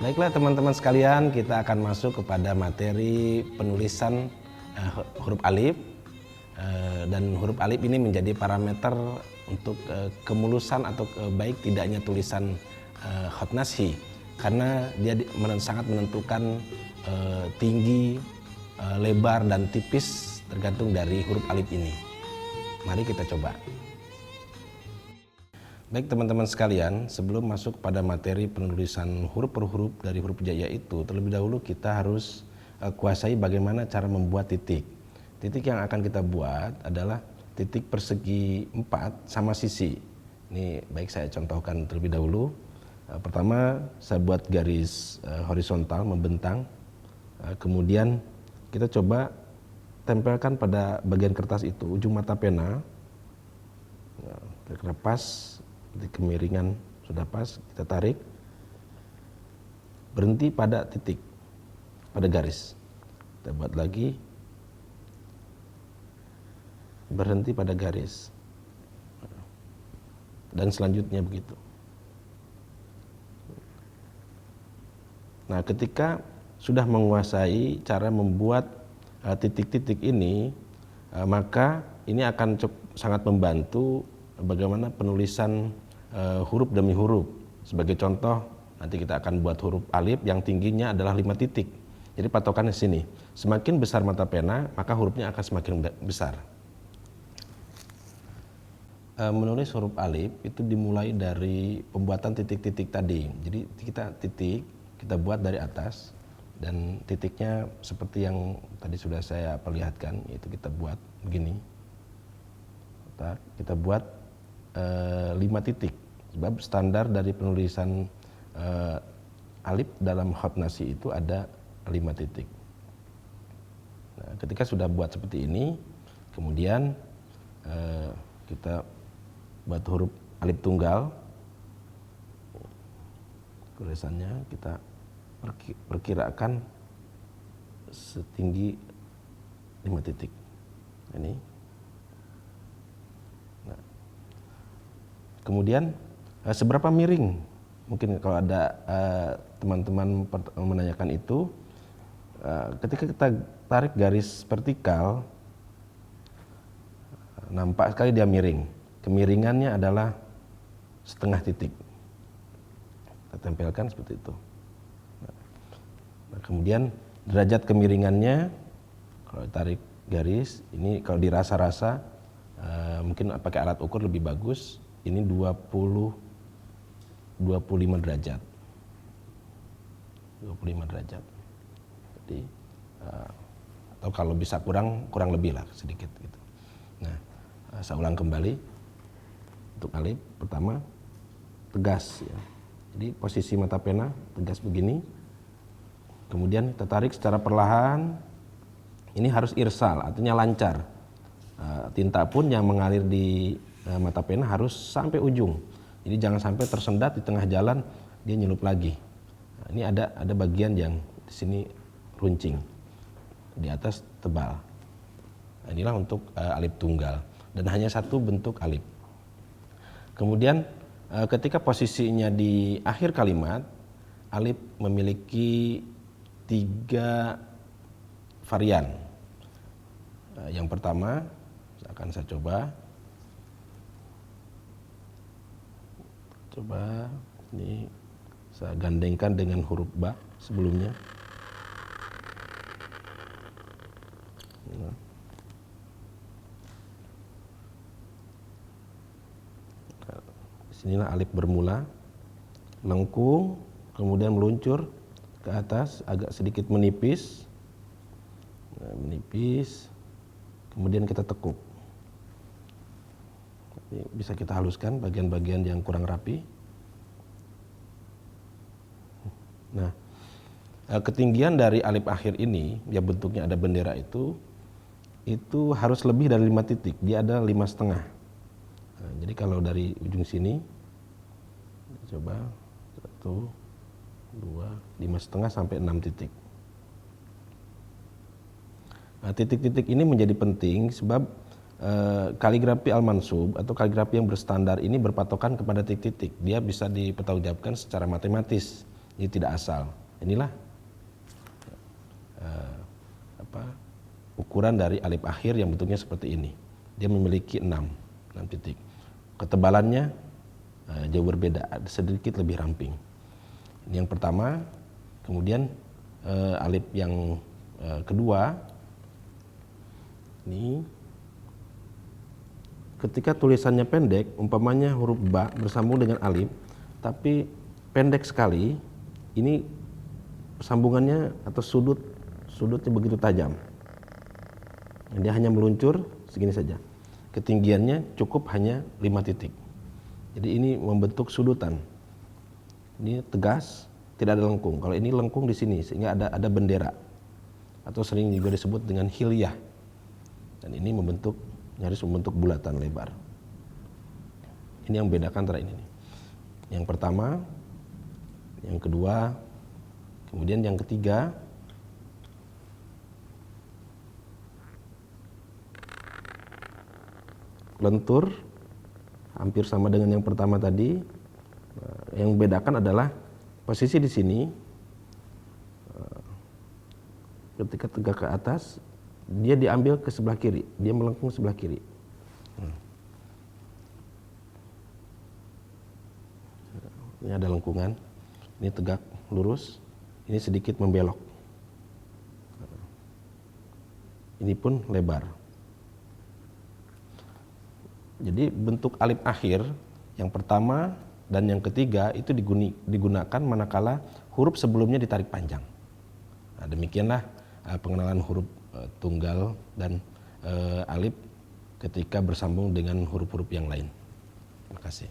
Baiklah teman-teman sekalian, kita akan masuk kepada materi penulisan huruf alif. Dan huruf alif ini menjadi parameter untuk kemulusan atau baik tidaknya tulisan Hotnassi, karena dia sangat menentukan tinggi, lebar, dan tipis tergantung dari huruf alif ini. Mari kita coba. Baik teman-teman sekalian, sebelum masuk pada materi penulisan huruf per huruf dari huruf hijaiyah itu, terlebih dahulu kita harus kuasai bagaimana cara membuat titik. Titik yang akan kita buat adalah titik persegi 4 sama sisi. Ini baik saya contohkan terlebih dahulu. Pertama saya buat garis horizontal membentang. Kemudian kita coba tempelkan pada bagian kertas itu ujung mata pena. Kira-kira pas, di kemiringan sudah pas, kita tarik, berhenti pada titik, pada garis. Kita buat lagi, berhenti pada garis, dan selanjutnya begitu. Nah, ketika sudah menguasai cara membuat titik-titik ini, maka ini akan sangat membantu bagaimana penulisan huruf demi huruf. Sebagai contoh, nanti kita akan buat huruf alif yang tingginya adalah 5 titik. Jadi patokannya sini, semakin besar mata pena, maka hurufnya akan semakin besar. Menulis huruf alif itu dimulai dari pembuatan titik-titik tadi. Jadi kita buat dari atas, dan titiknya seperti yang tadi sudah saya perlihatkan, yaitu kita buat begini. Kita buat 5 titik, sebab standar dari penulisan alif dalam Hotnassi itu ada 5 titik. Nah, ketika sudah buat seperti ini, kemudian kita buat huruf alif tunggal. Tulisannya kita perkirakan setinggi 5 titik. Ini. Kemudian seberapa miring? Mungkin kalau ada teman-teman menanyakan itu, ketika kita tarik garis vertikal, nampak sekali dia miring. Kemiringannya adalah setengah titik. Kita tempelkan seperti itu. Nah, kemudian derajat kemiringannya, kalau tarik garis, ini kalau dirasa-rasa mungkin pakai alat ukur lebih bagus. Ini 25 derajat. 25 derajat. Jadi atau kalau bisa kurang lebih lah sedikit gitu. Nah, saya ulang kembali. Untuk alif pertama tegas ya. Jadi posisi mata pena tegas begini. Kemudian kita tarik secara perlahan. Ini harus irsal, artinya lancar. Tinta pun yang mengalir di mata pena harus sampai ujung. Jadi jangan sampai tersendat di tengah jalan dia nyelup lagi. Nah, ini ada bagian yang di sini runcing, di atas tebal. Nah, inilah untuk alif tunggal, dan hanya satu bentuk alif. Kemudian ketika posisinya di akhir kalimat, alif memiliki 3 varian. Yang pertama akan saya coba ini saya gandengkan dengan huruf ba sebelumnya. Nah. Disinilah alif bermula, lengkung, kemudian meluncur ke atas, agak sedikit menipis, kemudian kita tekuk. Bisa kita haluskan bagian-bagian yang kurang rapi. Nah, ketinggian dari alif akhir ini, ya bentuknya ada bendera itu harus lebih dari 5 titik. Dia ada 5,5. Nah, jadi kalau dari ujung sini, coba 1, 2, 5,5 sampai 6 titik. Nah, titik-titik ini menjadi penting sebab kaligrafi al-mansub atau kaligrafi yang berstandar ini berpatokan kepada titik-titik. Dia bisa dipertanggungjawabkan secara matematis. Ini tidak asal. Inilah ukuran dari alif akhir yang bentuknya seperti ini. Dia memiliki 6 titik. Ketebalannya jauh berbeda, sedikit lebih ramping. Ini yang pertama. Kemudian alif yang kedua, ini ketika tulisannya pendek, umpamanya huruf ba bersambung dengan alif, tapi pendek sekali, ini sambungannya atau sudutnya begitu tajam. Dia hanya meluncur segini saja. Ketinggiannya cukup hanya 5 titik. Jadi ini membentuk sudutan. Ini tegas, tidak ada lengkung. Kalau ini lengkung di sini sehingga ada bendera. Atau sering juga disebut dengan hilyah. Dan ini nyaris membentuk bulatan lebar. Ini yang membedakan antara ini. Yang pertama, yang kedua, kemudian yang ketiga. Lentur, hampir sama dengan yang pertama tadi. Yang membedakan adalah posisi di sini. Ketika tegak ke atas, dia diambil ke sebelah kiri, dia melengkung sebelah kiri. Ini ada lengkungan, ini tegak lurus, ini sedikit membelok. Ini pun lebar. Jadi bentuk alif akhir yang pertama dan yang ketiga itu digunakan manakala huruf sebelumnya ditarik panjang. Nah, demikianlah pengenalan huruf tunggal dan alif ketika bersambung dengan huruf-huruf yang lain. Terima kasih.